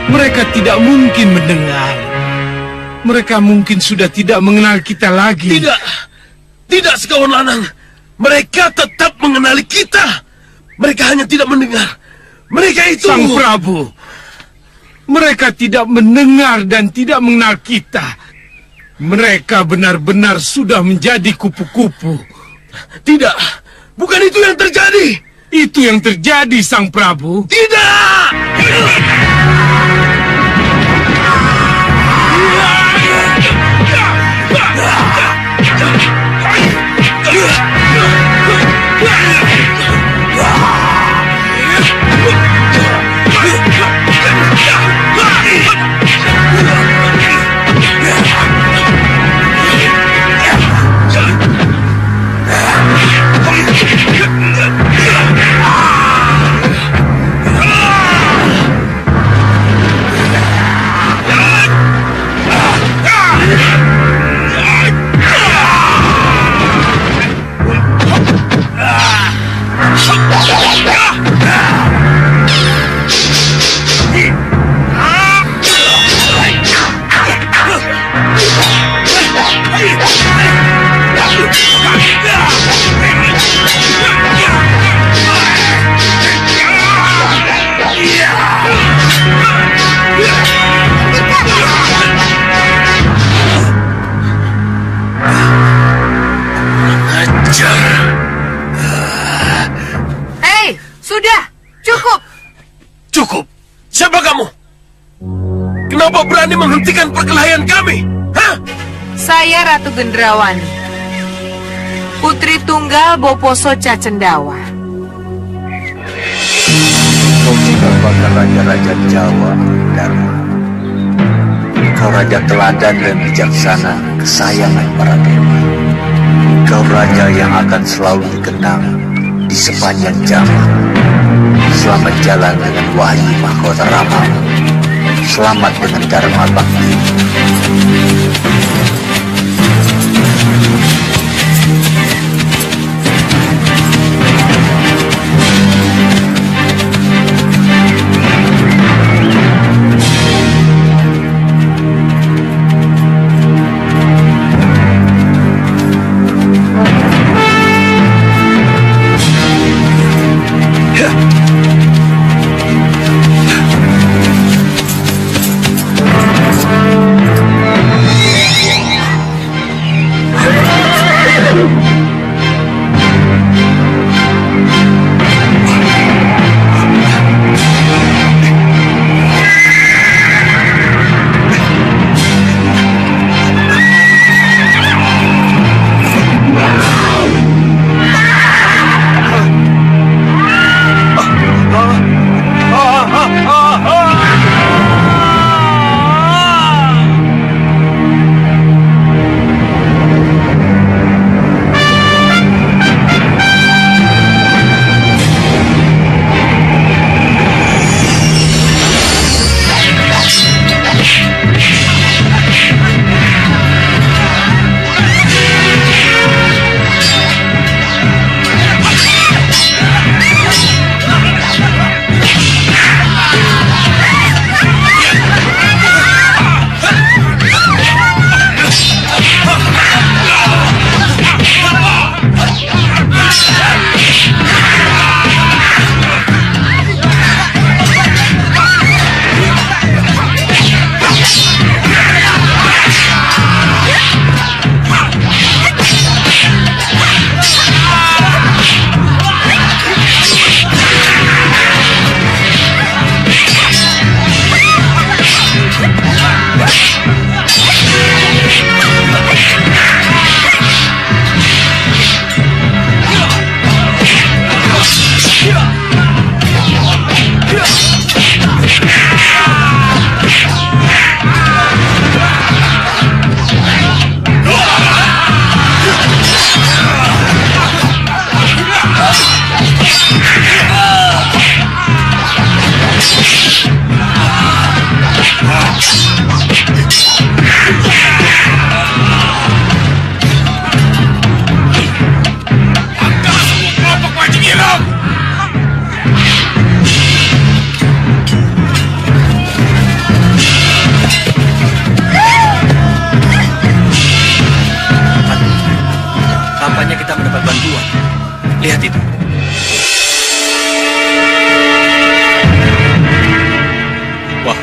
Mereka tidak mungkin mendengar. Mereka mungkin sudah tidak mengenal kita lagi. Tidak sekawan lanang. Mereka tetap mengenali kita. Mereka hanya tidak mendengar. Mereka itu... Sang Prabu, mereka tidak mendengar dan tidak mengenal kita. Mereka benar-benar sudah menjadi kupu-kupu. Tidak, bukan itu yang terjadi. Itu yang terjadi, Sang Prabu. Tidak! Kenapa berani menghentikan perkelahian kami? Hah? Saya Ratu Gendrawani, Putri Tunggal Boposo Cacendawa. Kau merupakan raja-raja Jawa, Dharma. Kau raja teladan dan bijaksana, kesayangan para dewa. Kau raja yang akan selalu dikenang di sepanjang zaman. Selamat jalan dengan wahyu mahkota Rama. Selamat dengan Dharma Bakti.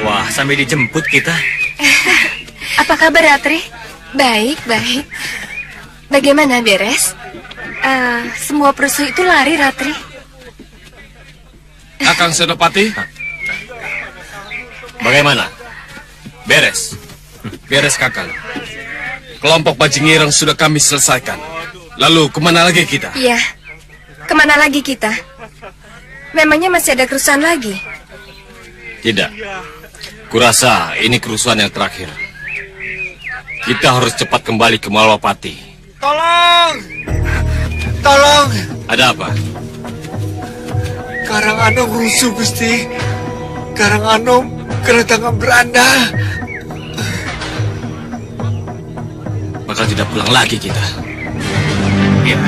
Wah, sampai dijemput kita. Apa kabar, Ratri? Baik, baik. Bagaimana, beres? Semua perusuh itu lari, Ratri. Kakang Senopati, Bagaimana? Beres. beres Kakang. Kelompok bajing ireng sudah kami selesaikan. Lalu kemana lagi kita? Iya. Kemana lagi kita? Memangnya masih ada kerusuhan lagi? Tidak. Kurasa ini kerusuhan yang terakhir. Kita harus cepat kembali ke Malwapati. Tolong! Tolong! Ada apa? Karanganom rusuh, Gusti. Karanganom kedatangan beranda. Bakal tidak pulang lagi kita. Ya.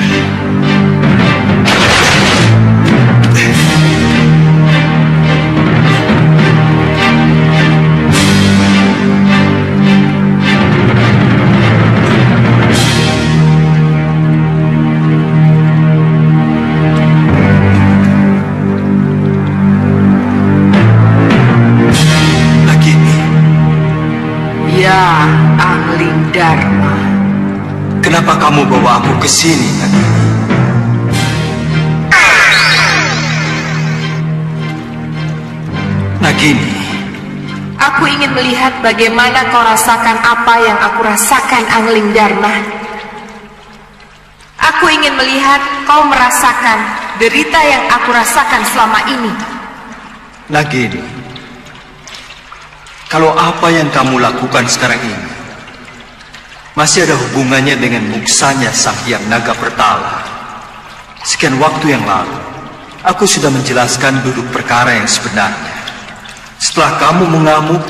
Ya, Angling Dharma. Kenapa kamu bawa aku ke sini, Nagini? Nagini, Aku ingin melihat bagaimana kau rasakan apa yang aku rasakan, Angling Dharma. Aku ingin melihat kau merasakan derita yang aku rasakan selama ini. Nagini, kalau apa yang kamu lakukan sekarang ini masih ada hubungannya dengan muksanya Sang Hyang Naga Pertala. Sekian waktu yang lalu, aku sudah menjelaskan duduk perkara yang sebenarnya. Setelah kamu mengamuk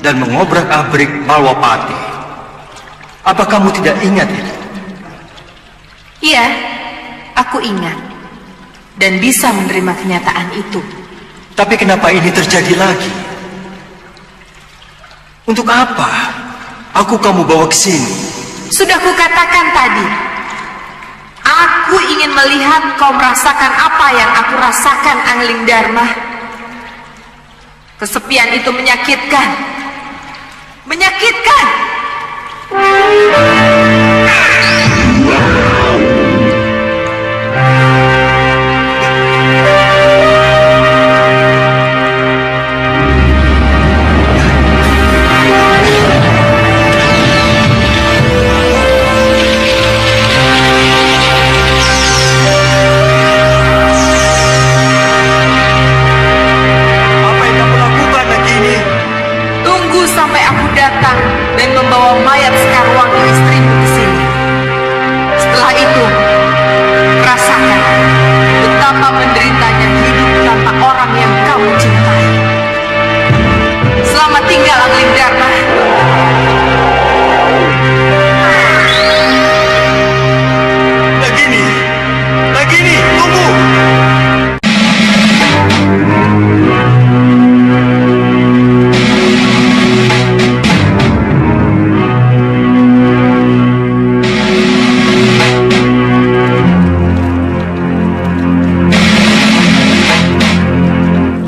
dan mengobrak-abrik Malwapati, apa kamu tidak ingat itu? Iya, aku ingat dan bisa menerima kenyataan itu. Tapi kenapa ini terjadi lagi? Untuk apa aku kamu bawa ke sini? Sudah kukatakan tadi, aku ingin melihat kau merasakan apa yang aku rasakan, Angling Dharma. Kesepian itu menyakitkan. Menyakitkan. Apa yang kamu lakukan, Nagini? Tunggu sampai aku datang dan membawa mayat Sekarwangi istrimu ke sini. Setelah itu, rasakan betapa menderitanya hidup tanpa orang yang kamu cintai. Selamat tinggal, Angling Dharma. Nagini! Nagini, tunggu!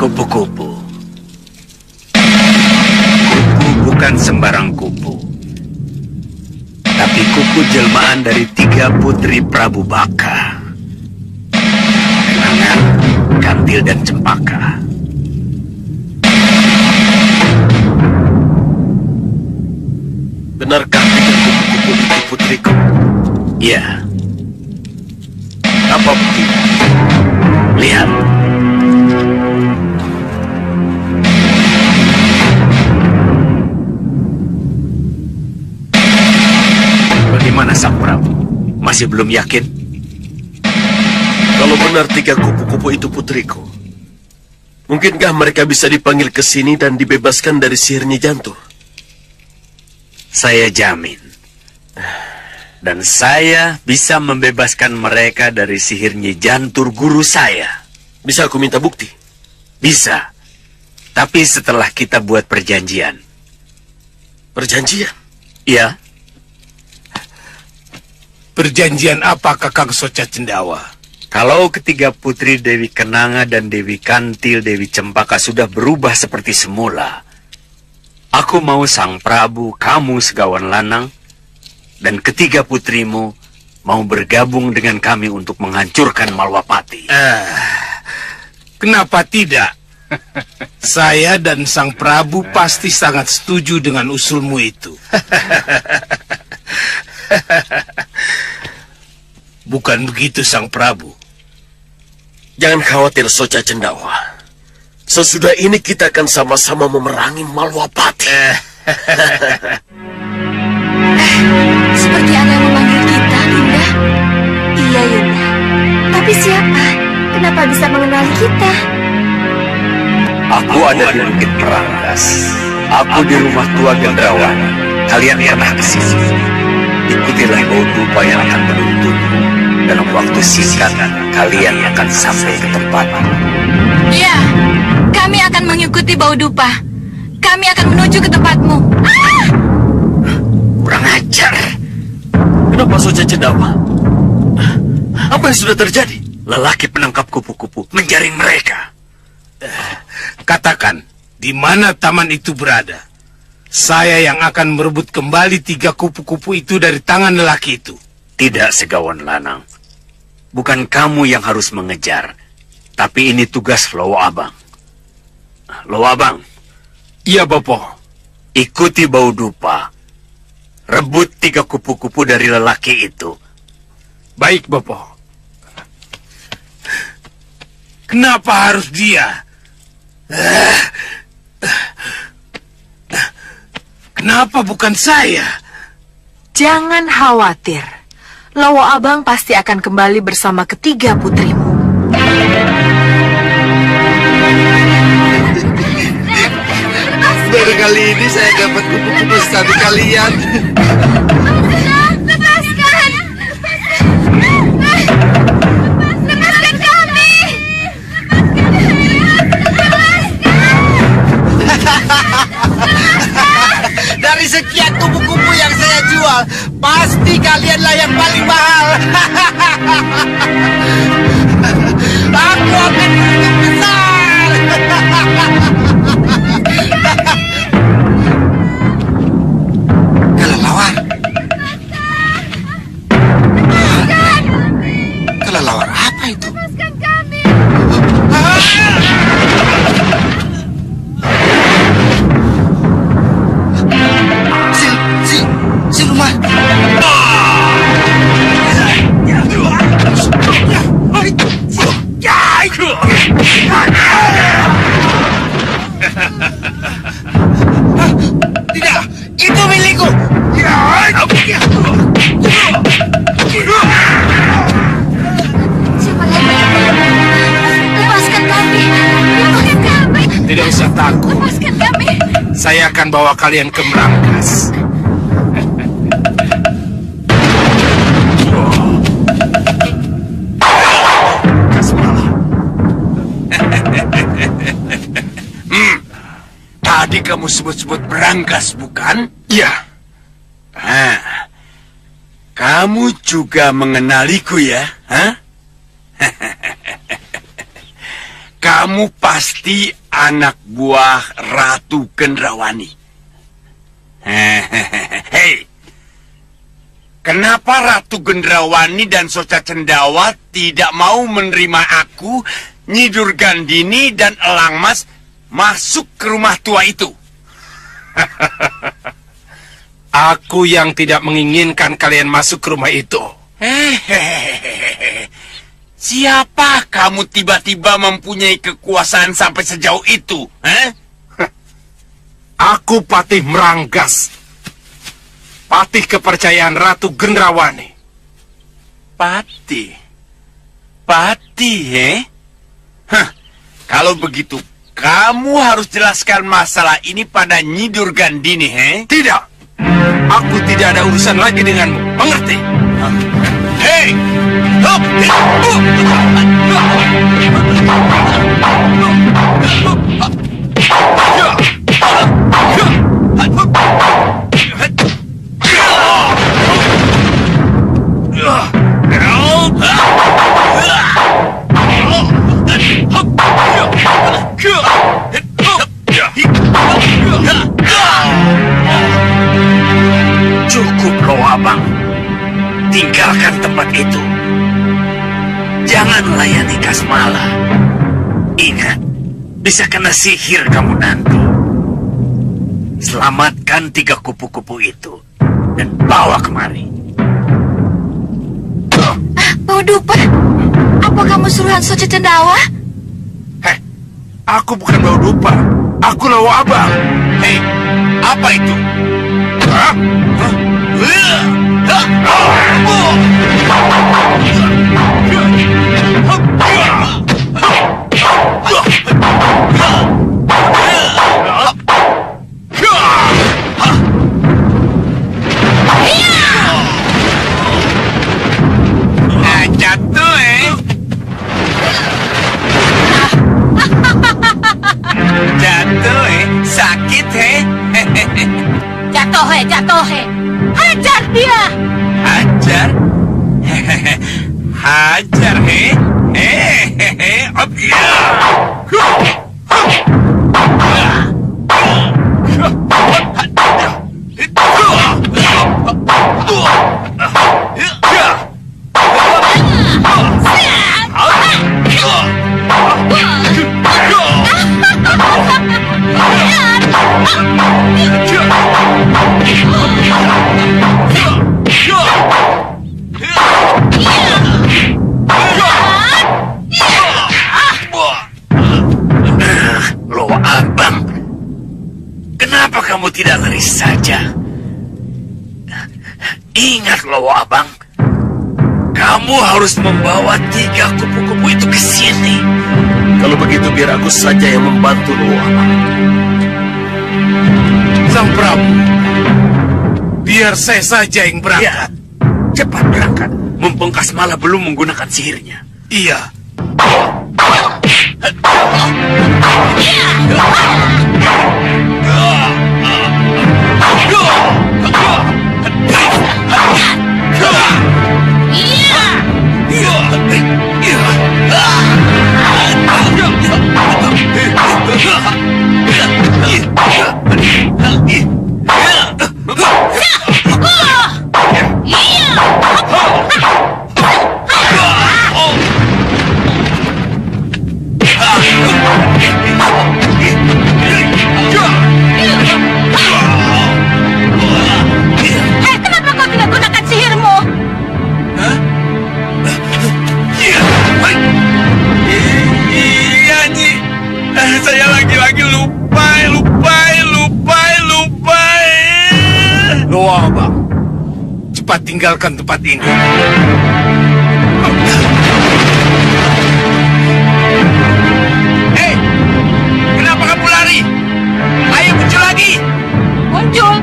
Kupu-kupu. Kupu bukan sembarang kupu. Tapi kupu jelmaan dari 3 putri Prabu Baka. Kenangan, Kantil, dan Cempaka. Benarkah 3 kupu-kupu itu putriku? Iya. Apa buktinya? Lihat. Bagaimana Sang Prabu? Masih belum yakin? Kalau benar 3 kupu-kupu itu putriku, mungkinkah mereka bisa dipanggil ke sini dan dibebaskan dari sihirnya Jantur? Saya jamin. Dan saya bisa membebaskan mereka dari sihirnya Jantur guru saya. Bisa aku minta bukti? Bisa. Tapi setelah kita buat perjanjian. Perjanjian? Iya. Perjanjian apa, Kakang Soca Cendawa? Kalau ketiga putri Dewi Kenanga dan Dewi Kantil, Dewi Cempaka sudah berubah seperti semula, aku mau Sang Prabu, kamu Segawan Lanang, dan ketiga putrimu mau bergabung dengan kami untuk menghancurkan Malwapati. Kenapa tidak? Saya dan Sang Prabu pasti sangat setuju dengan usulmu itu. Bukan begitu, Sang Prabu? Jangan khawatir, Soca Cendawa. Sesudah ini kita akan sama-sama memerangi Malwapati. Seperti ada yang memanggil kita, Yunda. Iya, Yunda. Tapi siapa? Kenapa bisa mengenali kita? Aku ada di Bukit Perangkas. Aku di rumah tua Gendrawan. Kalian pernah ke sini. Ikutilah Baudupa yang akan menuntunmu. Dalam waktu singkat, kalian akan sampai ke tempat. Iya, kami akan mengikuti Baudupa. Kami akan menuju ke tempatmu. Kurang ajar. Kenapa Soca Cendawa? Apa yang sudah terjadi? Lelaki penangkap kupu-kupu menjaring mereka. Katakan, di mana taman itu berada? Saya yang akan merebut kembali 3 kupu-kupu itu dari tangan lelaki itu. Tidak, Segawan Lanang. Bukan kamu yang harus mengejar, tapi ini tugas Lowo Abang. Lowo Abang. Iya, Bopo. Ikuti Baudupa. Rebut 3 kupu-kupu dari lelaki itu. Baik, Bopo. Kenapa harus dia? Kenapa bukan saya? Jangan khawatir. Lowo Abang pasti akan kembali bersama ketiga putrimu. Baru kali ini saya dapat kupu-kupu satu kalian. Lepaskan! Lepaskan kami! Dari sekian kupu-kupu yang saya jual, pasti kalianlah yang paling mahal. Aku akan beruntung besar. Kelelawar. Kelelawar apa itu? Lepaskan kami! Siluman. Tidak, itu milikku. Siapa lagi? Lepaskan kami! Lepaskan kami! Tidak usah takut. Lepaskan kami! Saya akan bawa kalian ke Merangkas. Tadi kamu sebut-sebut Berangkas, bukan? Ya, Kamu juga mengenaliku ya? Hah? Kamu pasti anak buah Ratu Gendrawani. Hei, kenapa Ratu Gendrawani dan Soca Cendawa tidak mau menerima aku, Nyi Durgandini dan Elang Mas masuk ke rumah tua itu? aku yang tidak menginginkan kalian masuk ke rumah itu. Siapa kamu tiba-tiba mempunyai kekuasaan sampai sejauh itu? Aku Patih Meranggas. Patih kepercayaan Ratu Gendrawani. Patih? Kalau begitu, kamu harus jelaskan masalah ini pada Nyi Durgandini, Tidak. Aku tidak ada urusan lagi denganmu. Mengerti? Hei! Hop! Jangan layani Kasmala. Ingat, bisa kena sihir kamu nanti. Selamatkan 3 kupu-kupu itu dan bawa kemari. Bau dupa. Apa kamu suruhan Soce Cendawa? Heh, aku bukan bau dupa. Aku Lawa Abang. Hei, apa itu? Hah? Jatuh, Jatuh, sakit, Jatuh, hajar dia. Hajar? Hajar, Op, ya. Lawa Abang, kenapa kamu tidak lari saja? Ingat, Lawa Abang, kamu harus membawa 3 kupu-kupu itu ke sini. Kalau begitu biar aku saja yang membantu Lawa Abang. Sang Prabu, biar saya saja yang berangkat. Ya, cepat berangkat. Mumpung Kasmala belum menggunakan sihirnya. Iya. Kenapa kau tidak gunakan sihirmu? Iya, Nyi. Saya lagi-lagi lupa. Lawa Abang, cepat tinggalkan tempat ini. Hei, kenapa kamu lari? Ayo muncul lagi. Muncul.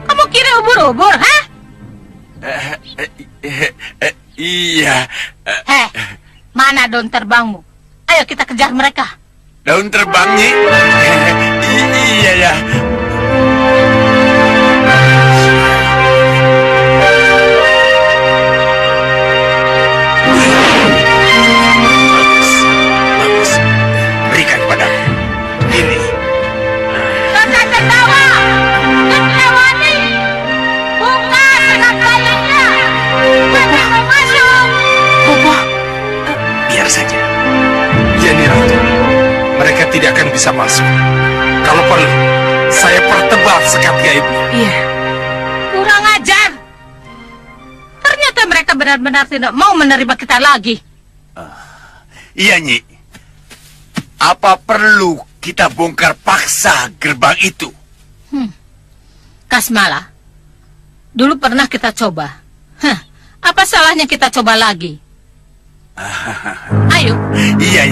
Kamu kira ubur-ubur, ha? Iya. Mana daun terbangmu? Ayo kita kejar mereka. Daun terbang, Nyi. Iya ya. Bagus. Berikan padaku. Ini. Soce Cendawa, Cendawangi, bunga sangat layaknya. Mereka mau masuk. Biar saja. Ya, Niranja. Mereka tidak akan bisa masuk. Kalau perlu, saya pertebal sekat gaibnya. Iya. Kurang ajar. Ternyata mereka benar-benar tidak mau menerima kita lagi. Iya, Nyi. Apa perlu kita bongkar paksa gerbang itu? Kasmala, dulu pernah kita coba. Apa salahnya kita coba lagi? Ayo. Iya.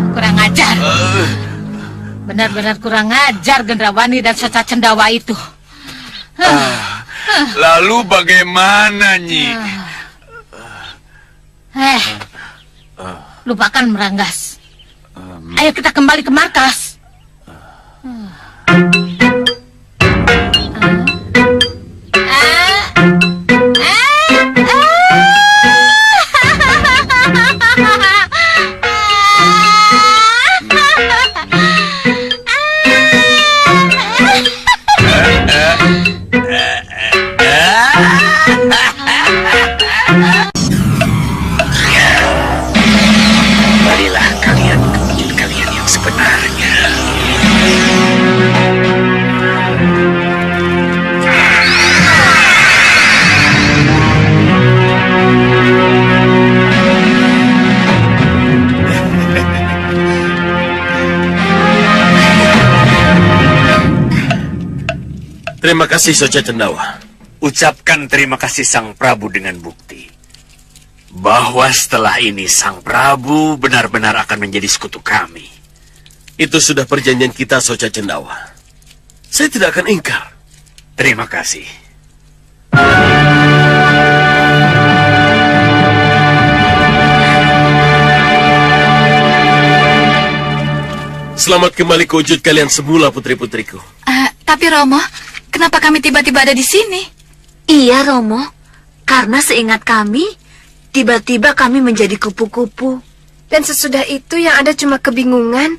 Kurang ajar. Benar-benar kurang ajar Gendrawani dan Soca Cendawa itu. Lalu bagaimana, Nyi? Lupakan Meranggas. Ayo kita kembali ke markas. Marilah kalian ke wujud kalian yang sebenarnya. Terima kasih Soca Cendawa. Ucapkan terima kasih Sang Prabu dengan bukti bahwa setelah ini Sang Prabu benar-benar akan menjadi sekutu kami. Itu sudah perjanjian kita, Soca Cendawa. Saya tidak akan ingkar. Terima kasih. Selamat kembali ke wujud kalian semula, putri-putriku. Tapi Romo, kenapa kami tiba-tiba ada di sini? Iya, Romo. Karena seingat kami, tiba-tiba kami menjadi kupu-kupu. Dan sesudah itu yang ada cuma kebingungan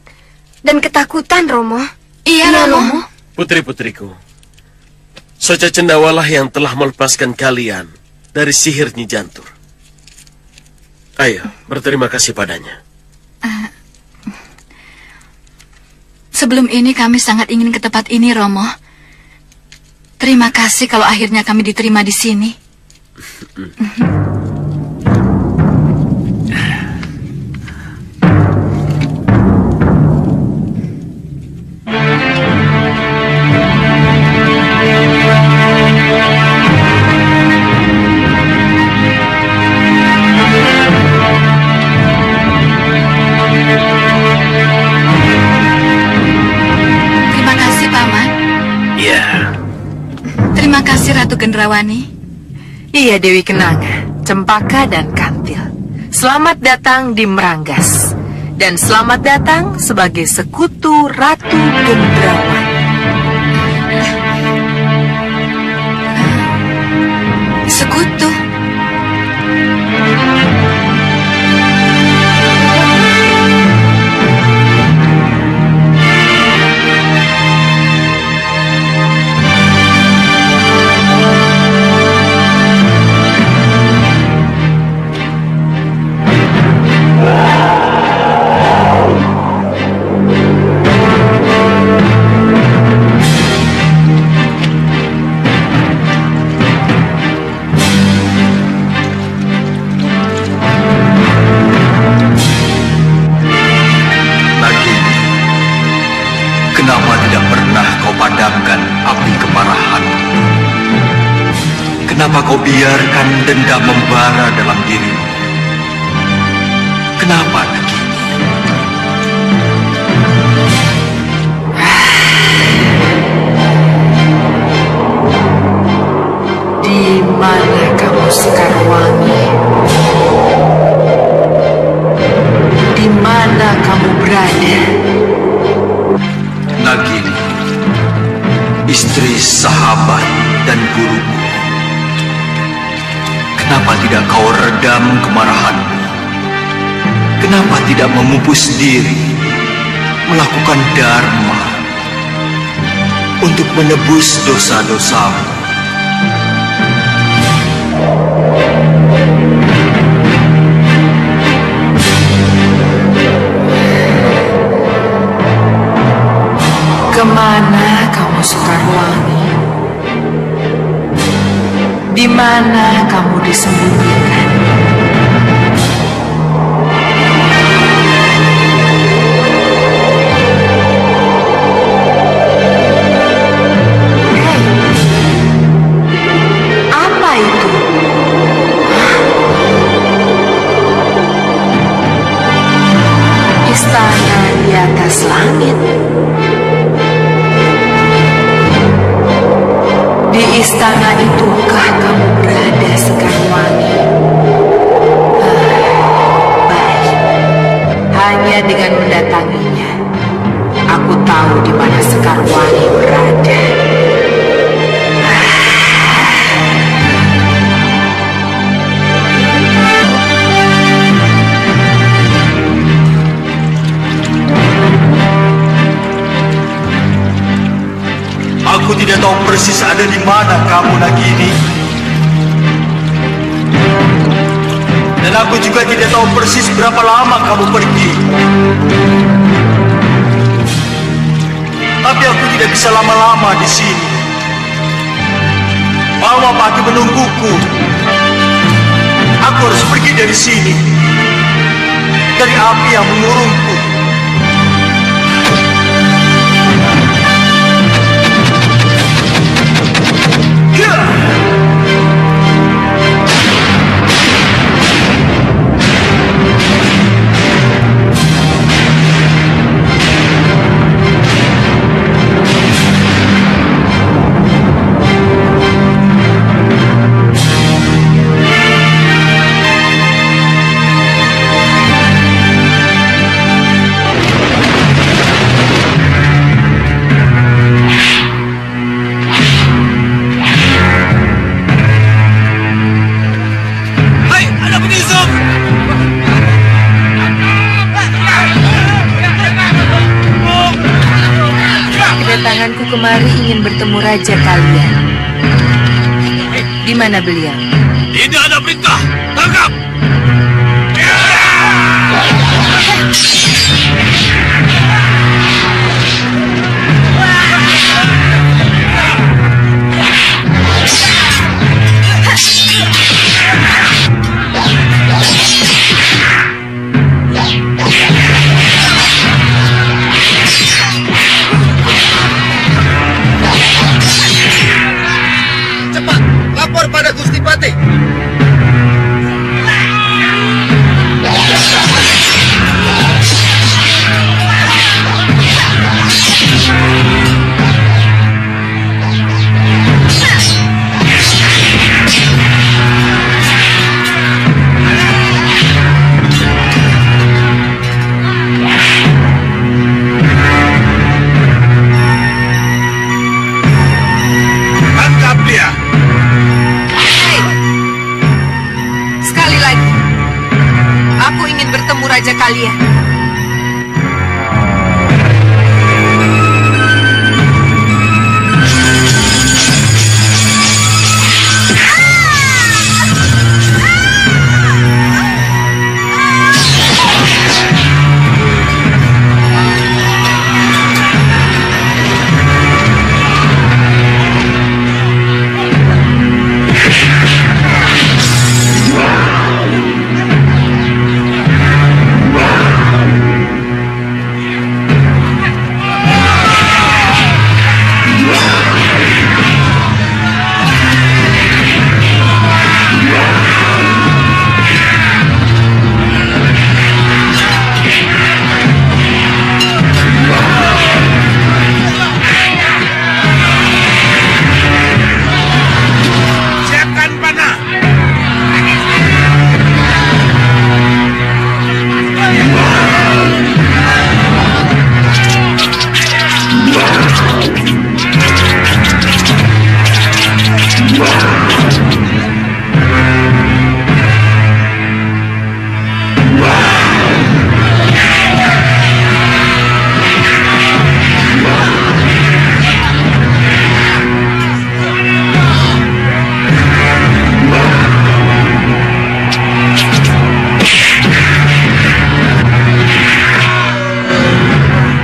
dan ketakutan, Romo. Iya, Romo. Putri-putriku, Soca Cendawalah yang telah melepaskan kalian dari sihir Nyi Jantur. Ayo, berterima kasih padanya. Sebelum ini kami sangat ingin ke tempat ini, Romo. Terima kasih kalau akhirnya kami diterima di sini. Terima kasih, Paman. Ya. Terima kasih, Ratu Gendrawani. Iya, Dewi Kenanga, Cempaka dan Kantil. Selamat datang di Meranggas. Dan selamat datang sebagai sekutu Ratu Gendrawani. Sekutu. Kenapa tidak pernah kau padamkan api kemarahan? Kenapa kau biarkan dendam membara dalam dirimu? Kenapa Nagini? Di mana kamu, Sekarwangi? Di mana kamu berada? Nagini, istri, sahabat, dan guruku. Kenapa tidak kau redam kemarahanmu? Kenapa tidak memupus diri, melakukan dharma untuk menebus dosa-dosamu? Kemana kamu, Sekarwangi? Di mana kamu disembunyikan? Hei, apa itu? Istana di atas langit. Di istana itukah kamu berada, Sekarwangi? Baik. Hanya dengan mendatanginya, aku tahu di mana Sekarwangi berada. Aku tidak tahu persis ada di mana kamu, Nagini. Dan aku juga tidak tahu persis berapa lama kamu pergi. Tapi aku tidak bisa lama-lama di sini. Bawa Pati menungguku. Aku harus pergi dari sini. Dari api yang mengurungku. Kedatanganku kemari ingin bertemu raja kalian. Di mana beliau? Tidak ada perintah. Tangkap. Lapor pada Gusti Pati. Tangkap dia. Sekali lagi, aku ingin bertemu raja kalian. Siapkan panah.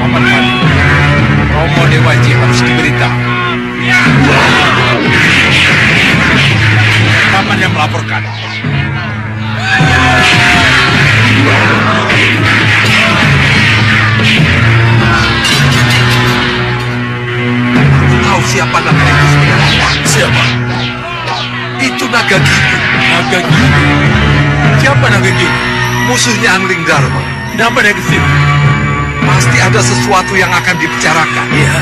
Paman Pati, Romo Dewaji harus diberitahu. Paman yang melaporkan. Tahu siapa naga itu sebenarnya? Siapa? Itu naga gini. Naga gini? Siapa naga gini? Musuhnya Angling Dharma. Kenapa dia kesini? Pasti ada sesuatu yang akan dibicarakan. Iya.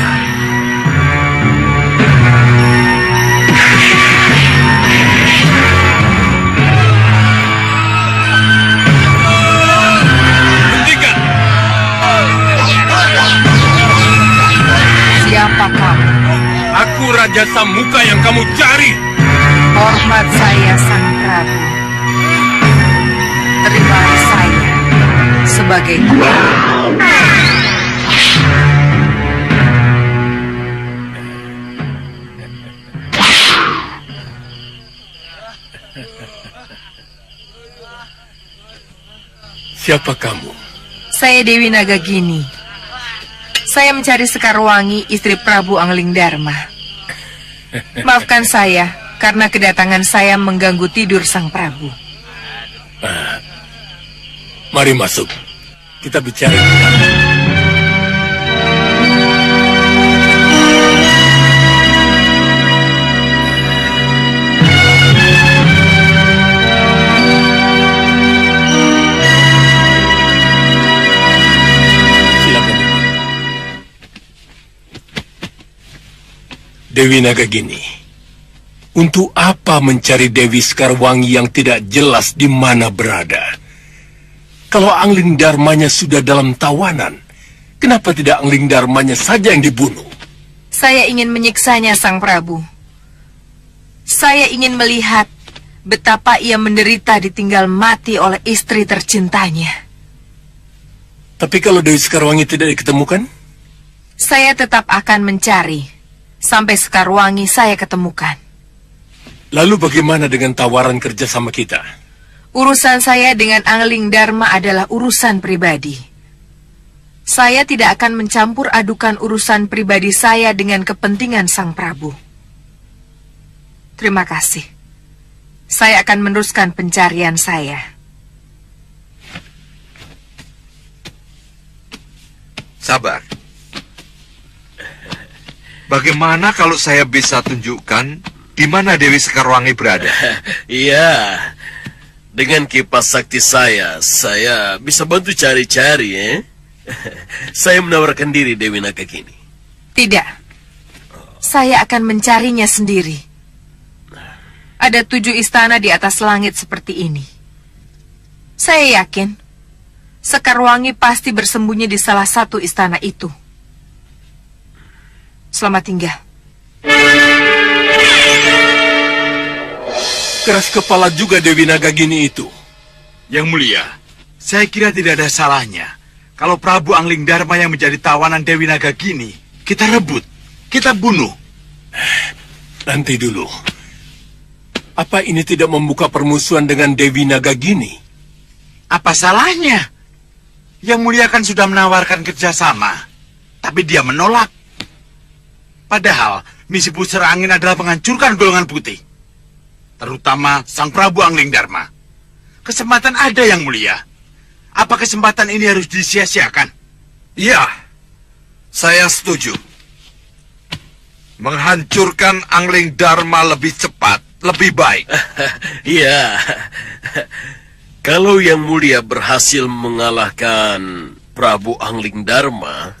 Hentikan. jasa muka yang kamu cari. Hormat saya, Sang Prabu. Terima saya sebagai tuan. Siapa kamu? Saya Dewi Nagagini. Saya mencari Sekarwangi, istri Prabu Anglingdarma. Maafkan saya, karena kedatangan saya mengganggu tidur Sang Prabu. Mari masuk. Kita bicara. Dewi Nagagini, untuk apa mencari Dewi Sekarwangi yang tidak jelas di mana berada? Kalau Anglingdarmanya sudah dalam tawanan, kenapa tidak Anglingdarmanya saja yang dibunuh? Saya ingin menyiksanya, Sang Prabu. Saya ingin melihat betapa ia menderita ditinggal mati oleh istri tercintanya. Tapi kalau Dewi Sekarwangi tidak diketemukan? Saya tetap akan mencari sampai Sekarwangi saya ketemukan. Lalu bagaimana dengan tawaran kerja sama kita? Urusan saya dengan Anglingdarma adalah urusan pribadi. Saya tidak akan mencampur adukan urusan pribadi saya dengan kepentingan Sang Prabu. Terima kasih. Saya akan meneruskan pencarian saya. Sabar. Bagaimana kalau saya bisa tunjukkan di mana Dewi Sekarwangi berada? Iya, dengan kipas sakti saya bisa bantu cari-cari, ya. Saya menawarkan diri, Dewi Nagagini. Tidak. Saya akan mencarinya sendiri. Ada 7 istana di atas langit seperti ini. Saya yakin Sekarwangi pasti bersembunyi di salah satu istana itu. Selamat tinggal. Keras kepala juga Dewi Nagagini itu. Yang mulia, saya kira tidak ada salahnya kalau Prabu Anglingdarma yang menjadi tawanan Dewi Nagagini kita rebut, kita bunuh. Nanti dulu. Apa ini tidak membuka permusuhan dengan Dewi Nagagini? Apa salahnya? Yang mulia kan sudah menawarkan kerjasama, tapi dia menolak. Padahal misi Pusar Angin adalah menghancurkan golongan putih, terutama Sang Prabu Anglingdarma. Kesempatan ada, Yang mulia. Apa kesempatan ini harus disia-siakan? Iya, saya setuju. Menghancurkan Anglingdarma lebih cepat, lebih baik. Iya. Kalau Yang mulia berhasil mengalahkan Prabu Anglingdarma,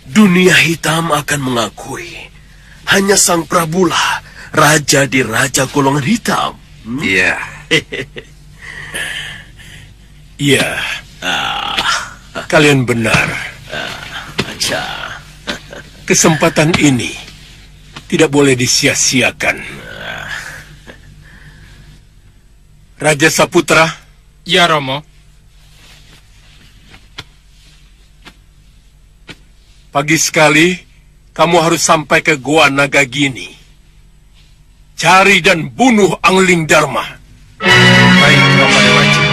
dunia hitam akan mengakui hanya Sang Prabulah raja di raja golongan hitam. Iya. Iya. Kalian benar. Kesempatan ini tidak boleh disia-siakan. Raja Saputra. Ya, Romo. Pagi sekali, kamu harus sampai ke Gua Nagagini. Cari dan bunuh Anglingdarma. Baik, Romo Dewaji.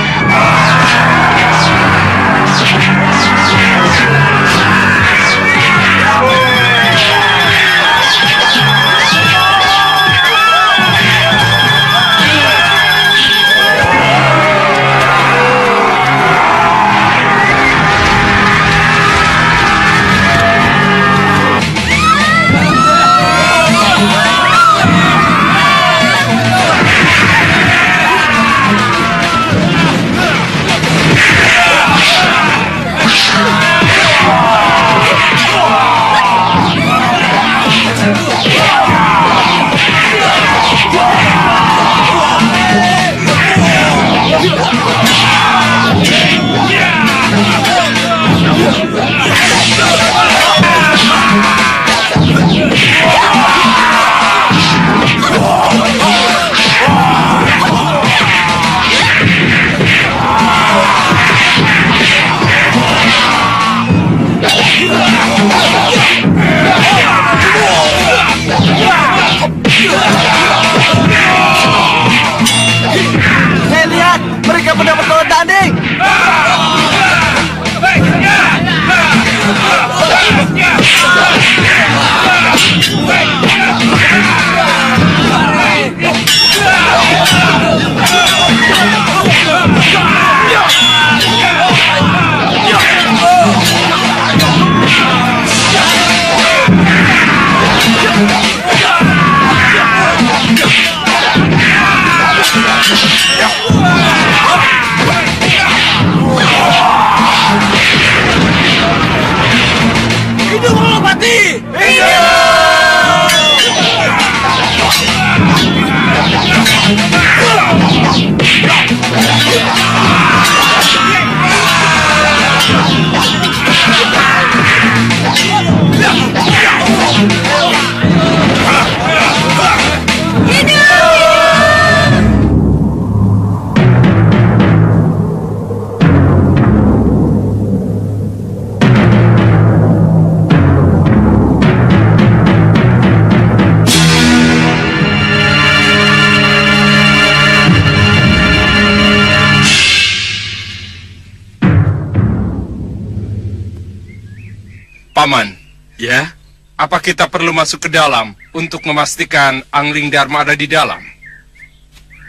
Paman, Ya, apa kita perlu masuk ke dalam untuk memastikan Angling Dharma ada di dalam?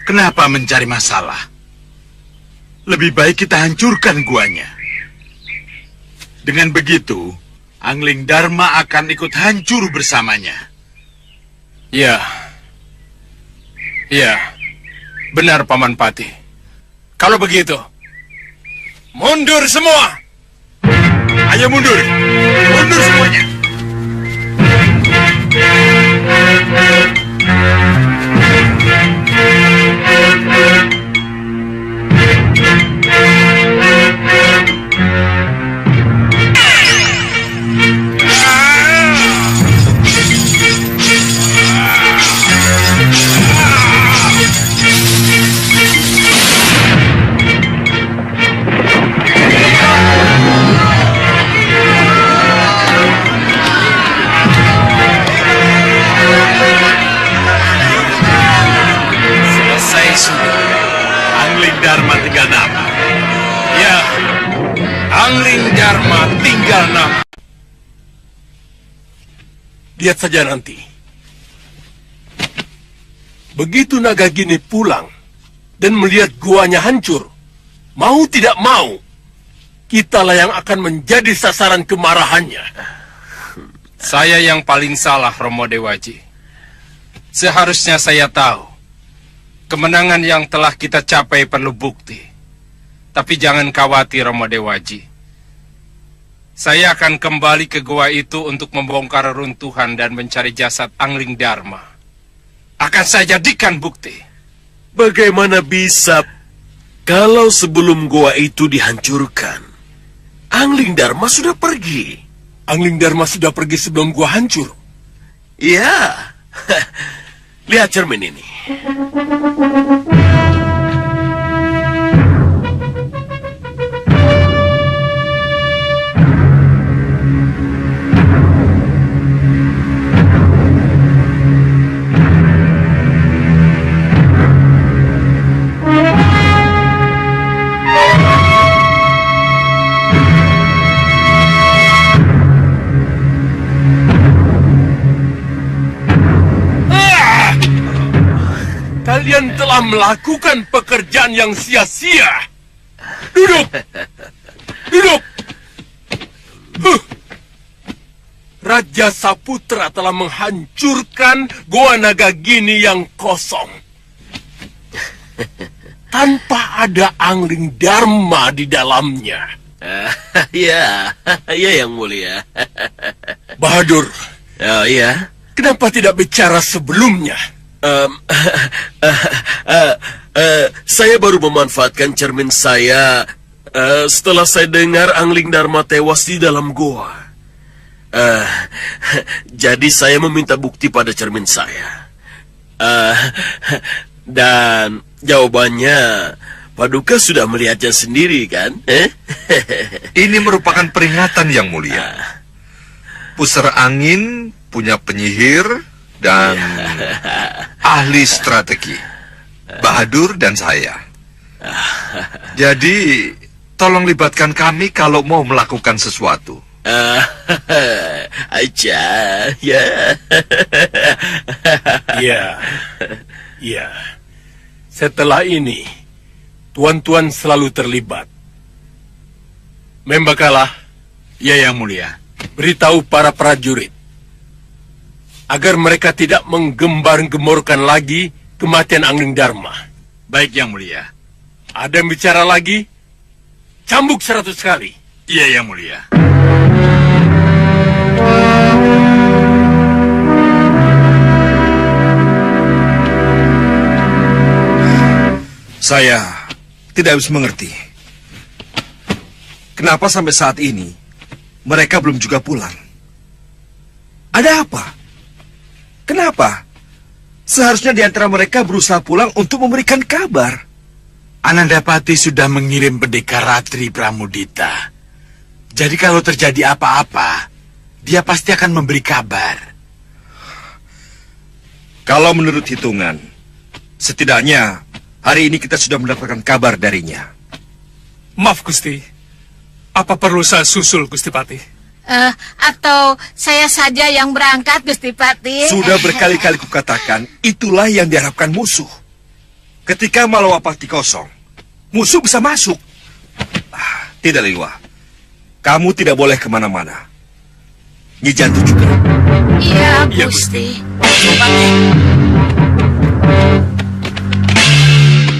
kenapa mencari masalah? Lebih baik kita hancurkan guanya. Dengan begitu, Angling Dharma akan ikut hancur bersamanya. Ya. Ya. Benar, Paman Pati. Kalau begitu, mundur semua! Ayo mundur! Mundur semuanya! Selesai sudah. Angling Dharma tinggal nama. Ya. Angling Dharma tinggal nama. Lihat saja nanti. Begitu Nagagini pulang dan melihat guanya hancur, mau tidak mau, kitalah yang akan menjadi sasaran kemarahannya. Saya yang paling salah, Romo Dewaji. Seharusnya saya tahu, kemenangan yang telah kita capai perlu bukti. Tapi jangan khawatir, Romo Dewaji. Saya akan kembali ke gua itu untuk membongkar runtuhan dan mencari jasad Angling Dharma. Akan saya jadikan bukti. Bagaimana bisa kalau sebelum goa itu dihancurkan, Angling Dharma sudah pergi? Angling Dharma sudah pergi sebelum gua hancur. Iya. Lihat cermin ini. Kalian telah melakukan pekerjaan yang sia-sia. Duduk! Duduk! Raja Saputra telah menghancurkan Goa Nagagini yang kosong. Tanpa ada Angling Dharma di dalamnya. Ya, ya yang mulia. Bahadur, Oh iya. kenapa tidak bicara sebelumnya? Saya baru memanfaatkan cermin saya setelah saya dengar Angling Dharma tewas di dalam goa. Jadi saya meminta bukti pada cermin saya. Dan jawabannya, Paduka sudah melihatnya sendiri kan? Ini merupakan peringatan yang mulia. Pusara angin punya penyihir dan ahli strategi. Bahadur dan saya. Jadi, tolong libatkan kami kalau mau melakukan sesuatu. Aja, ya. Ya, ya. Setelah ini, tuan-tuan selalu terlibat. Membakalah, Ya, yang mulia. beritahu para prajurit agar mereka tidak menggembar-gemborkan lagi kematian Angling Dharma. Baik, yang mulia. Ada yang bicara lagi? Cambuk 100 kali. Iya, yang mulia. Saya tidak bisa mengerti. Kenapa sampai saat ini mereka belum juga pulang? Ada apa? Kenapa? Seharusnya di antara mereka berusaha pulang untuk memberikan kabar. Anandapati sudah mengirim pendekar Ratri Pramudita. Jadi kalau terjadi apa-apa, dia pasti akan memberi kabar. Kalau menurut hitungan, setidaknya hari ini kita sudah mendapatkan kabar darinya. Maaf, Gusti. Apa perlu saya susul, Gusti Pati? Atau saya saja yang berangkat, Gusti Patih? Sudah berkali-kali kukatakan, itulah yang diharapkan musuh. Ketika Malawapati kosong, musuh bisa masuk. Tidak, Liwa. Kamu tidak boleh kemana-mana. Nyi Jantur juga. Iya, Gusti.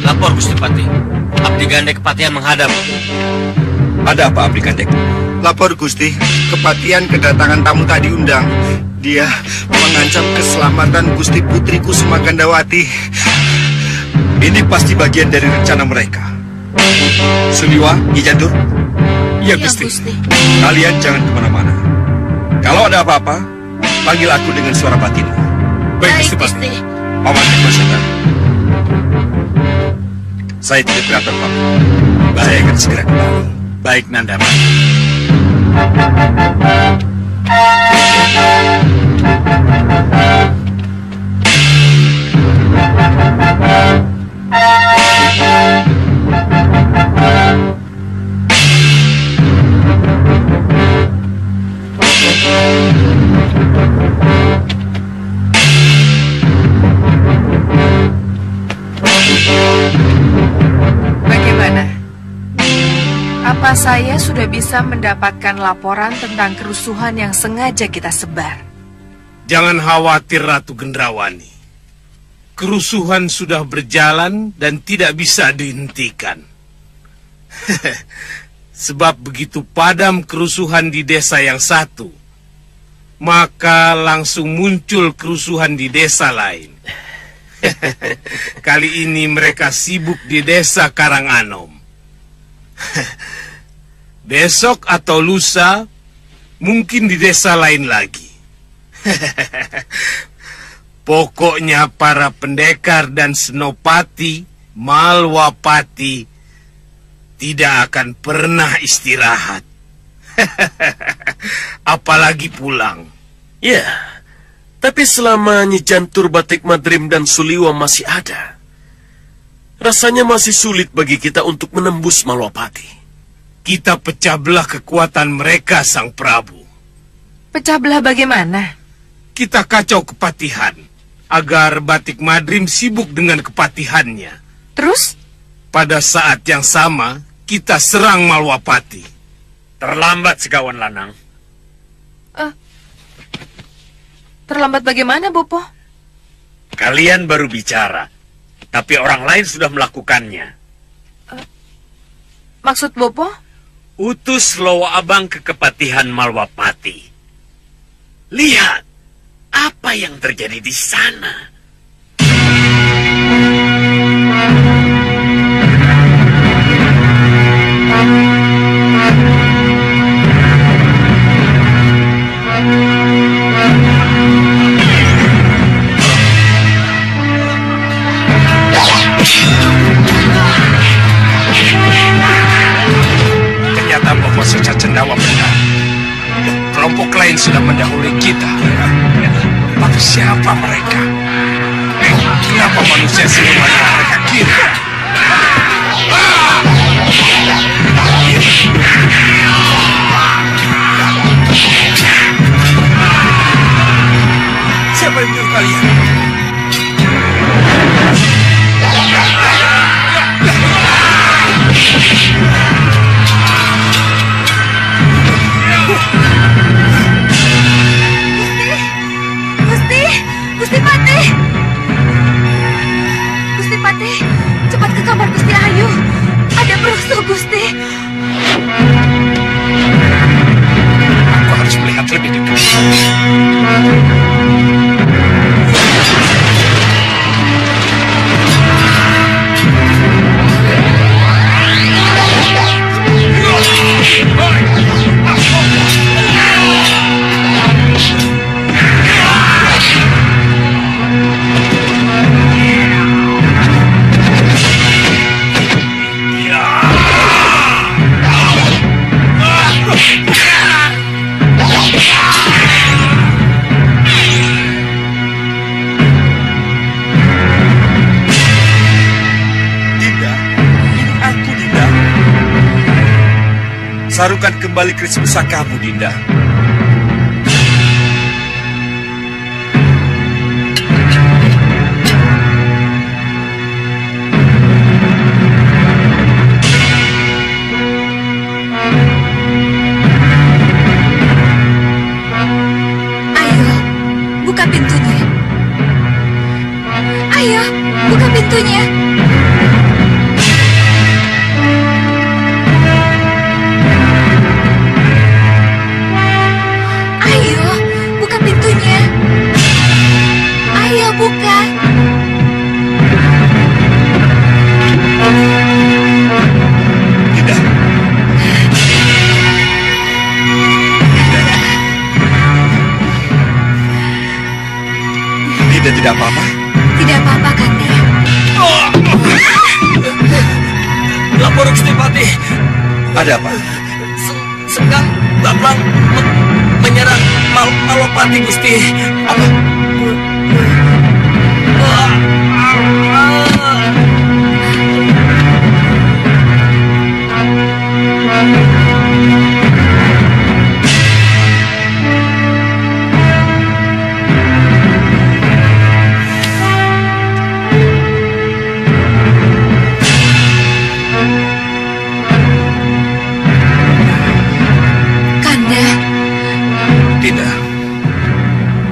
Lapor Gusti Patih. Abdi Gandek Kepatihan menghadap. Ada apa, Abdi Gandek? Lapor Gusti, Kepatihan kedatangan tamu tak diundang. Dia mengancam keselamatan Gusti Putriku Semagandawati. Ini pasti bagian dari rencana mereka. Suliwa, Nyi Jantur. Ya, Gusti. Kalian jangan kemana-mana. Kalau ada apa-apa, panggil aku dengan suara batin. Baik, Gusti Patih. Paman Dikmaseta. Saya tidak berantem, Pak. Saya akan segera kembali. Baik, Nandama. Bagaimana? Apa saya sudah bisa mendapatkan laporan tentang kerusuhan yang sengaja kita sebar? Jangan khawatir, Ratu Gendrawani. Kerusuhan sudah berjalan dan tidak bisa dihentikan. Sebab begitu padam kerusuhan di desa yang satu, maka langsung muncul kerusuhan di desa lain. Kali ini mereka sibuk di desa Karanganom. Besok atau lusa, mungkin di desa lain lagi. Pokoknya para pendekar dan senopati, Malwapati, tidak akan pernah istirahat. Apalagi pulang. Ya, tapi selama Nyi Jantur, Batik Madrim, dan Suliwa masih ada, rasanya masih sulit bagi kita untuk menembus Malwapati. Kita pecah belah kekuatan mereka, Sang Prabu. Pecah belah bagaimana? Kita kacau kepatihan, agar Batik Madrim sibuk dengan kepatihannya. Terus? Pada saat yang sama, kita serang Malwapati. Terlambat, Segawan Lanang. Terlambat bagaimana, Bopo? Kalian baru bicara, tapi orang lain sudah melakukannya. Maksud Bopo? Utus Lowa Abang ke Kepatihan Malwapati. Lihat, apa yang terjadi di sana. Ternyata Bopo Seca Cendawa benar. Kelompok lain sudah mendahului kita. Tapi siapa mereka? Kenapa manusia siluman yang mereka kira? Siapa yang menyuruh kalian? Gusti Patih! Gusti Patih, cepat ke kamar Gusti Ayu. Ada perusuh, Gusti. Aku harus melihat lebih dekat. Sarukan kembali keris pusakamu, Dinda. Tidak apa-apa? Tidak apa-apa, Kanda. Lapor Gusti Patih. Ada apa? Sengkang Baplang menyerang Malopati, Gusti. Apa?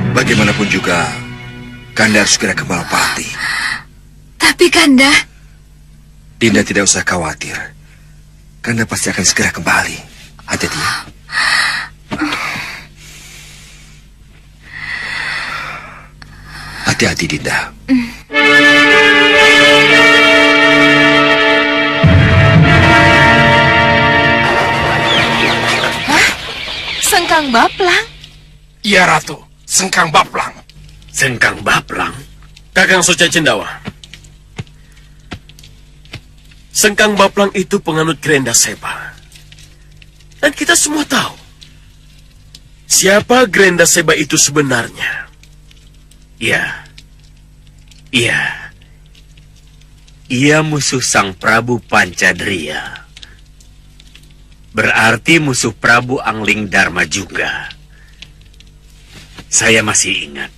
Bagaimanapun juga, Kanda harus segera ke Malapati. Tapi Kanda... Dinda tidak usah khawatir. Kanda pasti akan segera kembali. Hati-hati ya. Hati-hati, Dinda. Hah? Sengkang Baplang? Iya, Ratu. Sengkang Baplang. Sengkang Baplang? Kakang Soca Cendawa. Sengkang Baplang itu penganut Grenda Seba. Dan kita semua tahu siapa Grenda Seba itu sebenarnya. Iya. Ia musuh Sang Prabu Pancadria. Berarti musuh Prabu Angling Dharma juga. Saya masih ingat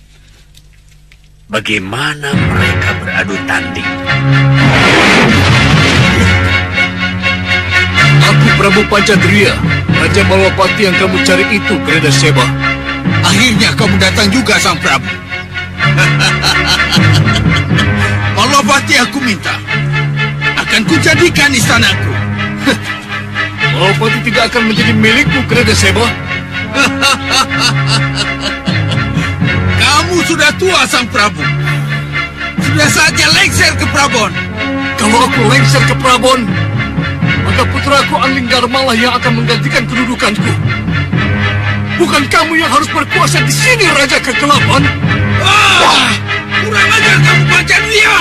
bagaimana mereka beradu tanding. Aku Prabu Pancadria, Raja Malapati yang kamu cari itu, Grenda Seba. Akhirnya kamu datang juga, Sang Prabu. Malapati aku minta, akan kujadikan istanaku. Malapati tidak akan menjadi milikmu, Grenda Seba. Kamu sudah tua, Sang Prabu. Sudah saja lengser ke Prabon. Kalau aku lengser ke Prabon, maka putraku Angling Dharma lah yang akan menggantikan kedudukanku. Bukan kamu yang harus berkuasa di sini, Raja Kegelapan. Kurang ajar kamu, Pancadria.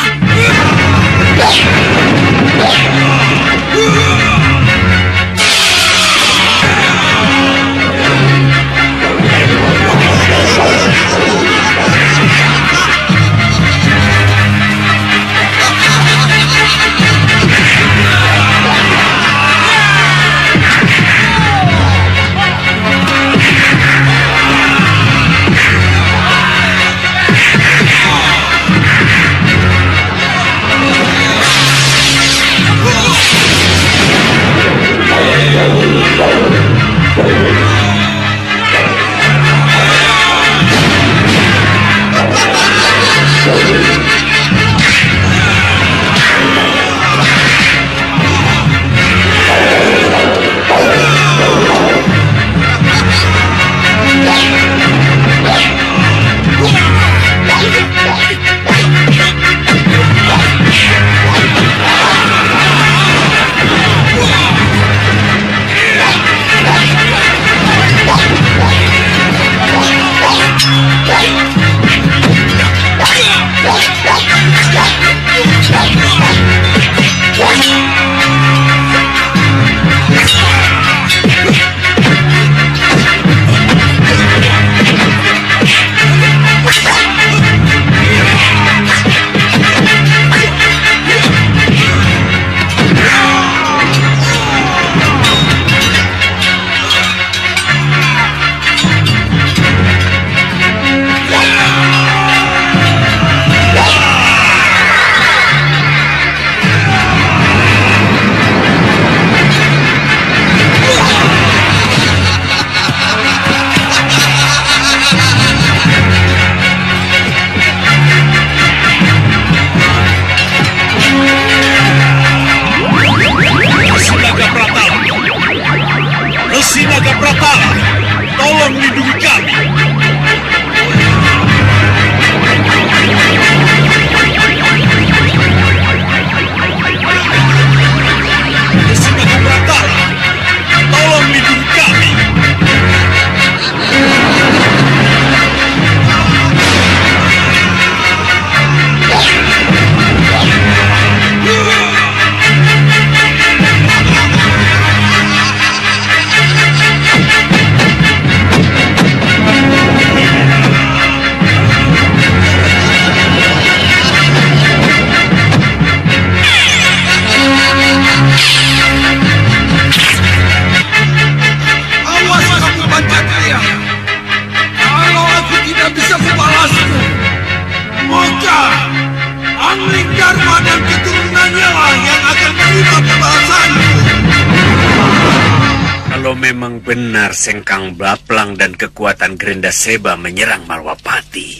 Kalau memang benar Sengkang Blaplang dan kekuatan Gerenda Seba menyerang Malwapati,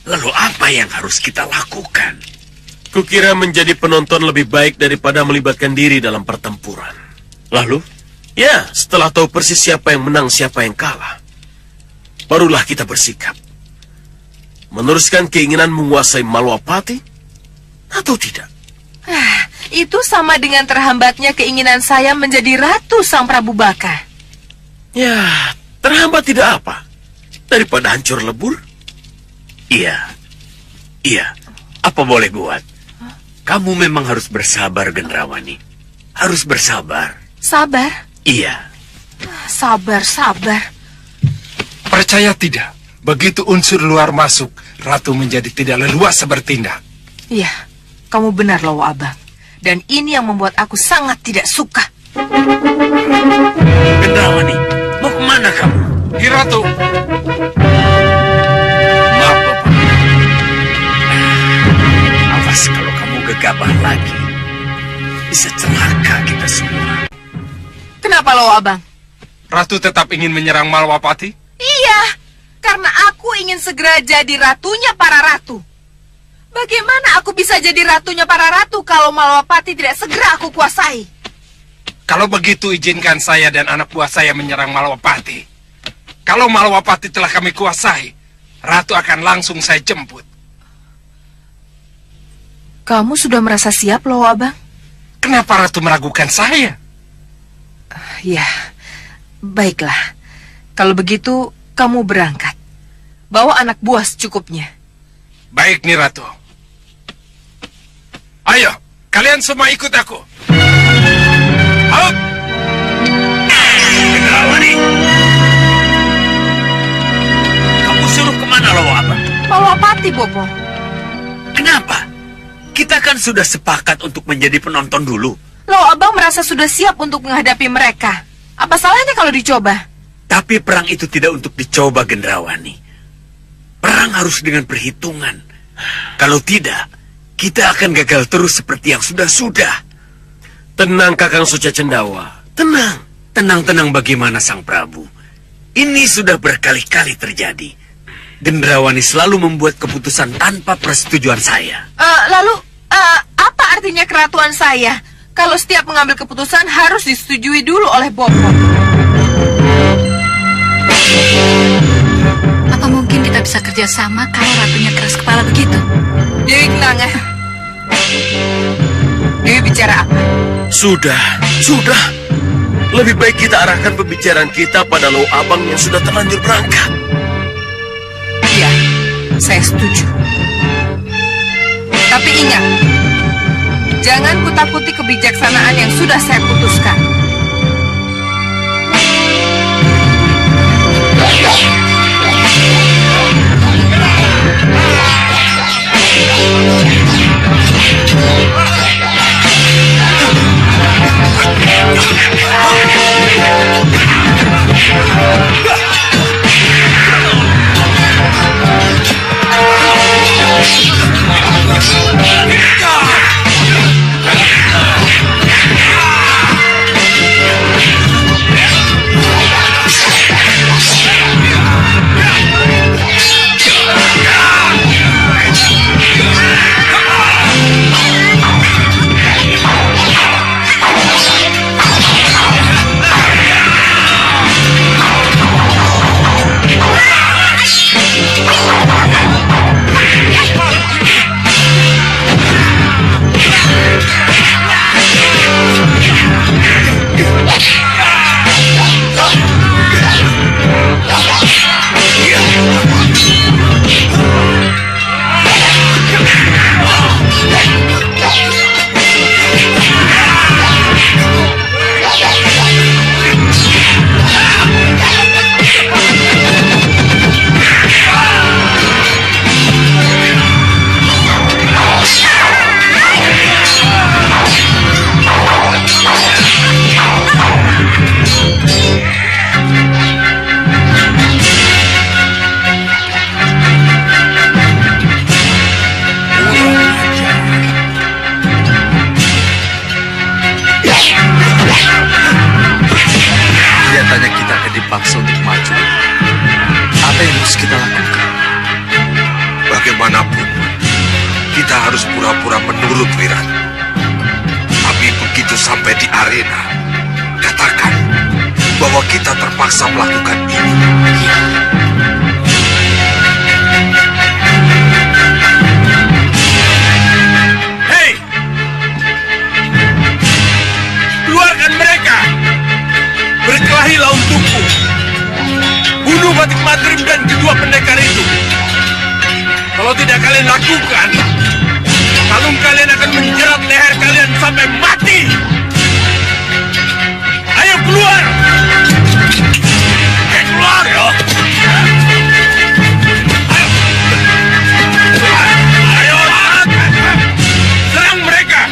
lalu apa yang harus kita lakukan? Kukira menjadi penonton lebih baik daripada melibatkan diri dalam pertempuran. Lalu? Ya, setelah tahu persis siapa yang menang, siapa yang kalah, barulah kita bersikap. Meneruskan keinginan menguasai Malwapati atau tidak? Itu sama dengan terhambatnya keinginan saya menjadi ratu Sang Prabu Baka. Ya, terhambat tidak apa. Daripada hancur lebur. Iya. Apa boleh buat? Kamu memang harus bersabar, Gendrawani. Harus bersabar. Sabar? Iya. Sabar. Percaya tidak, begitu unsur luar masuk, ratu menjadi tidak leluasa bertindak. Iya, kamu benar, Lowo Abang. Dan ini yang membuat aku sangat tidak suka. Gendrawani, mau kemana kamu? Di ratu. Maaf, Bapak. Awas kalau kamu gegabah lagi. Bisa celaka kita semua. Kenapa, Lowo Abang? Ratu tetap ingin menyerang Malwapati? Iya, karena aku ingin segera jadi ratunya para ratu. Bagaimana aku bisa jadi ratunya para ratu kalau Malwapati tidak segera aku kuasai? Kalau begitu izinkan saya dan anak buah saya menyerang Malwapati. Kalau Malwapati telah kami kuasai, ratu akan langsung saya jemput. Kamu sudah merasa siap, Lowo Abang? Kenapa ratu meragukan saya? Ya, baiklah. Kalau begitu, kamu berangkat. Bawa anak buah secukupnya. Baik nih, Ratu. Ayo, kalian semua ikut aku. Hop! Gendrawani! Kamu suruh kemana, Lowo Abang? Malwapati, Bopo. Kenapa? Kita kan sudah sepakat untuk menjadi penonton dulu. Lowo Abang merasa sudah siap untuk menghadapi mereka. Apa salahnya kalau dicoba? Tapi perang itu tidak untuk dicoba, Gendrawani. Perang harus dengan perhitungan. Kalau tidak, kita akan gagal terus seperti yang sudah-sudah. Tenang, Kakang Suca Cendawa. Tenang. Tenang bagaimana, Sang Prabu? Ini sudah berkali-kali terjadi. Gendrawani selalu membuat keputusan tanpa persetujuan saya. Lalu, apa artinya keratuan saya? Kalau setiap mengambil keputusan harus disetujui dulu oleh Bopo. Apa mungkin kita bisa kerjasama kalau ratunya keras kepala begitu? Dewi Kenanga. Dewi bicara apa? Sudah. Lebih baik kita arahkan pembicaraan kita pada Lowo Abang yang sudah terlanjur berangkat. Iya, saya setuju. Tapi ingat, jangan kutakuti kebijaksanaan yang sudah saya putuskan. Rasanya kita akan dipaksa untuk maju. Apa yang harus kita lakukan? Bagaimanapun, kita harus pura-pura menurut Wiran. Tapi begitu sampai di arena, katakan bahwa kita terpaksa melakukan ini. Hei! Keluarkan mereka! Berkelahilah untukku! Bunuh Batik Madrim dan kedua pendekar itu! Kalau tidak kalian lakukan, kalung kalian akan menjerat leher kalian sampai mati! Ayo keluar! Keluar ya! Ayo! Serang mereka!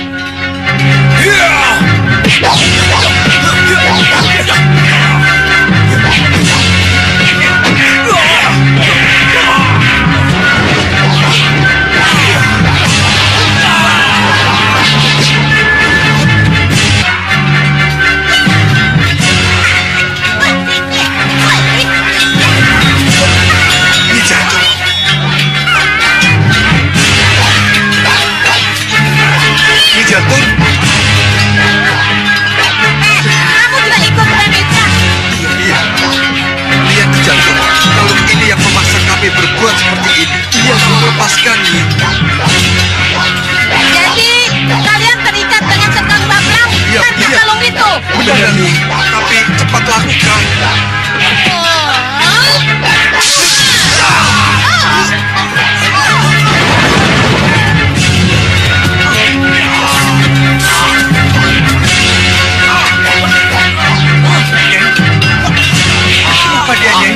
Jatuh. Kamu juga ikut Ramitra? Iya. Lihat Jatuh. Kalau ini yang memaksa kami berbuat seperti ini. Dia sudah melepaskannya. Jadi kalian terikat dengan Sekang Bablang karena kalung itu? Benar, tapi cepat lakukan. Apa dia, Nyai?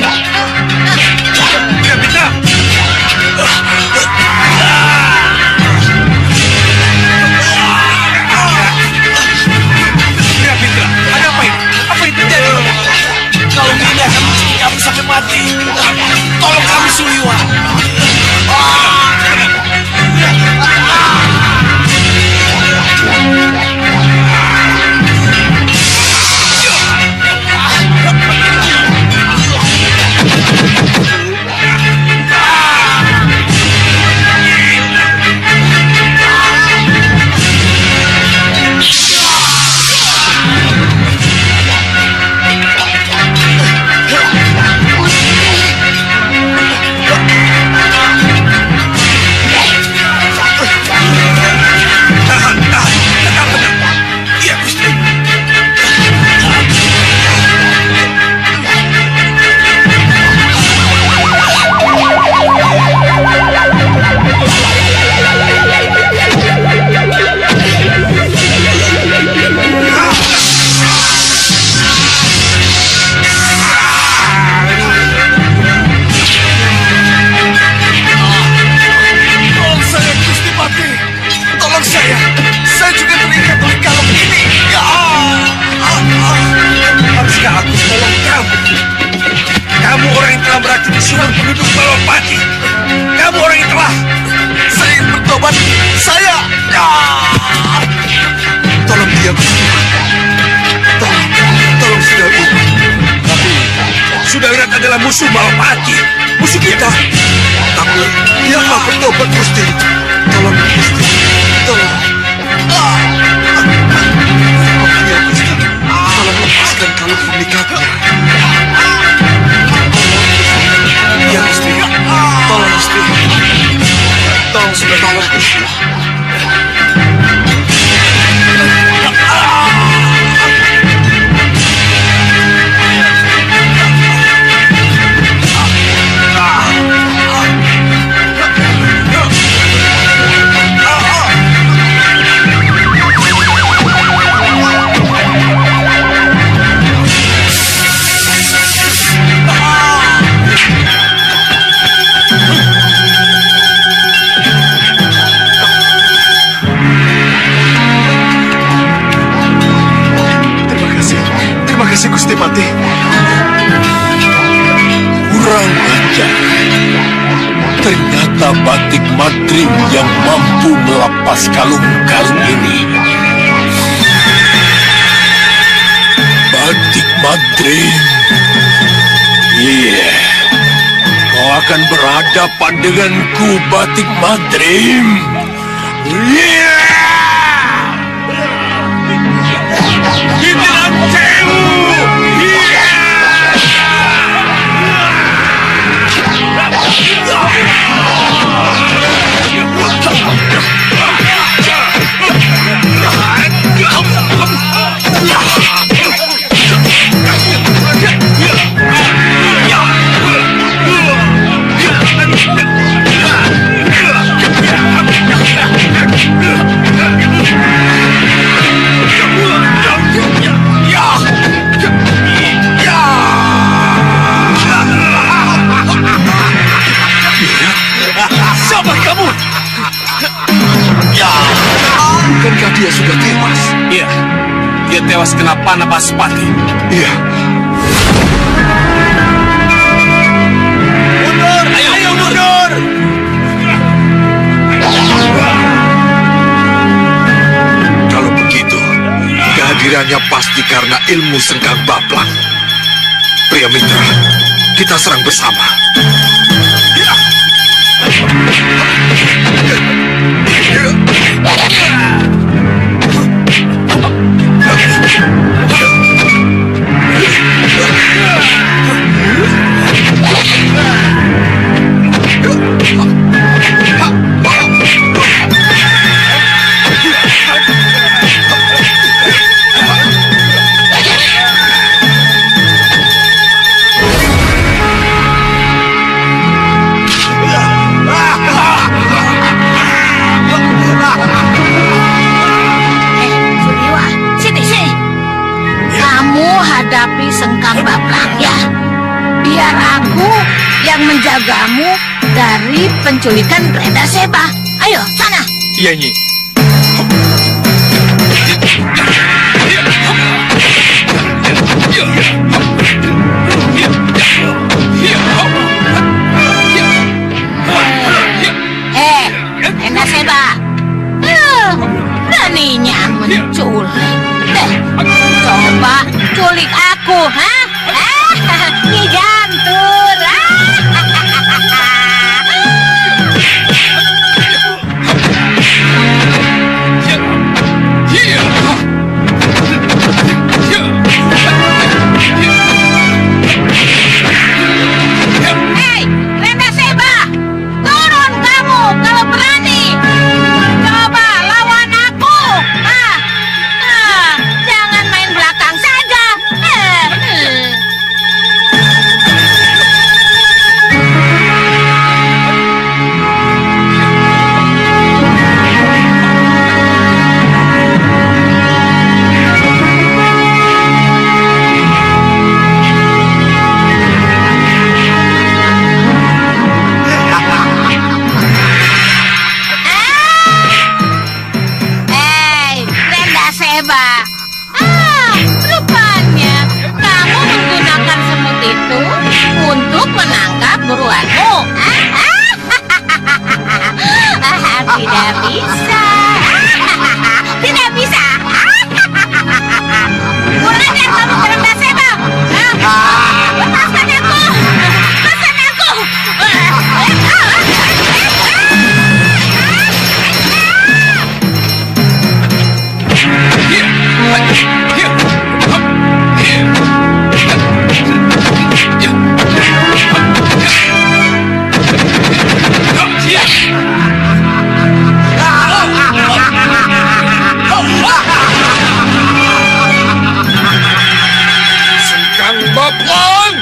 Ramitra! Ramitra, ada apa ini? Apa yang terjadi? Kalung ini akan mencuri kami sampai mati. Tolong kami, Suliwa. adalah musuh Malapati, musuh kita. Tapi dia telah bertobat, Gusti. Tolong, Gusti. Tolong. Ya, Gusti. Tolong lepaskan kalung pernikahannya. Ya, Gusti. Tolong, Gusti. Tolong, sudah tolong, Gusti. Gusti Pati. Kurang ajar. Ternyata Batik Madrim yang mampu melepas kalung-kalung ini. Batik Madrim. Iya, kau akan berhadapan denganku, Batik Madrim. Iya. Inilah Cewu. Iya. Siapa kamu? Bukankah dia sudah tewas? Iya, dia tewas kena panah Pasupati. Iya. Mundur! Ayo mundur! Kalau begitu, kehadirannya pasti karena ilmu Sengkang Baplang. Pria mitra, kita serang bersama. Hadapi Sengkang Baplang ya. Biar aku yang menjagamu dari penculikan Renda Seba. Ayo, sana. Iya, Nyi. Renda Seba. Beraninya menculik. Coba culik aku, ha? Nyi Jantur. Hei, Renda Seba, turun kamu kalau berani. Coba lawan aku. Jangan main belakang saja. Renda Seba. Rupanya kamu menggunakan semut itu untuk menangkap buruanmu. Tidak bisa. Tidak bisa. Kurang ajar kamu, Renda Seba. Lepaskan aku. Lepaskan aku. Sengkang Baplang.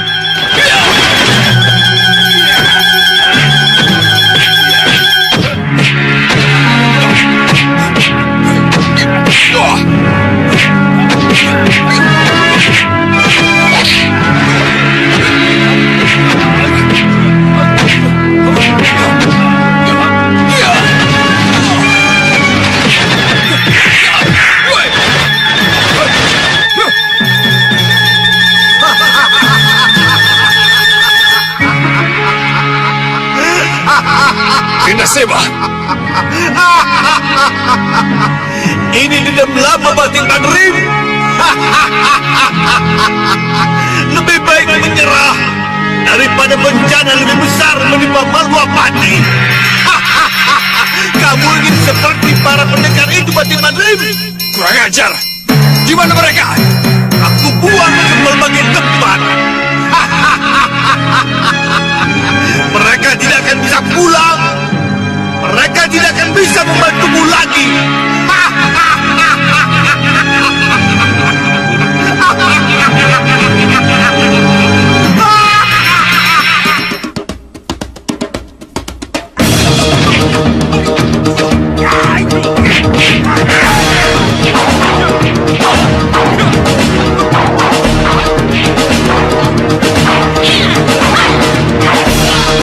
Renda Seba. Ini dendam lama Batik Madrim. Lebih baik menyerah. daripada bencana lebih besar menimpa Malwapati. Kamu ingin seperti para pendekar itu, Batik Madrim? Kurang ajar. Di mana mereka? Aku buang ke berbagai tempat. Mereka tidak akan bisa pulang. Mereka tidak akan bisa membantumu lagi.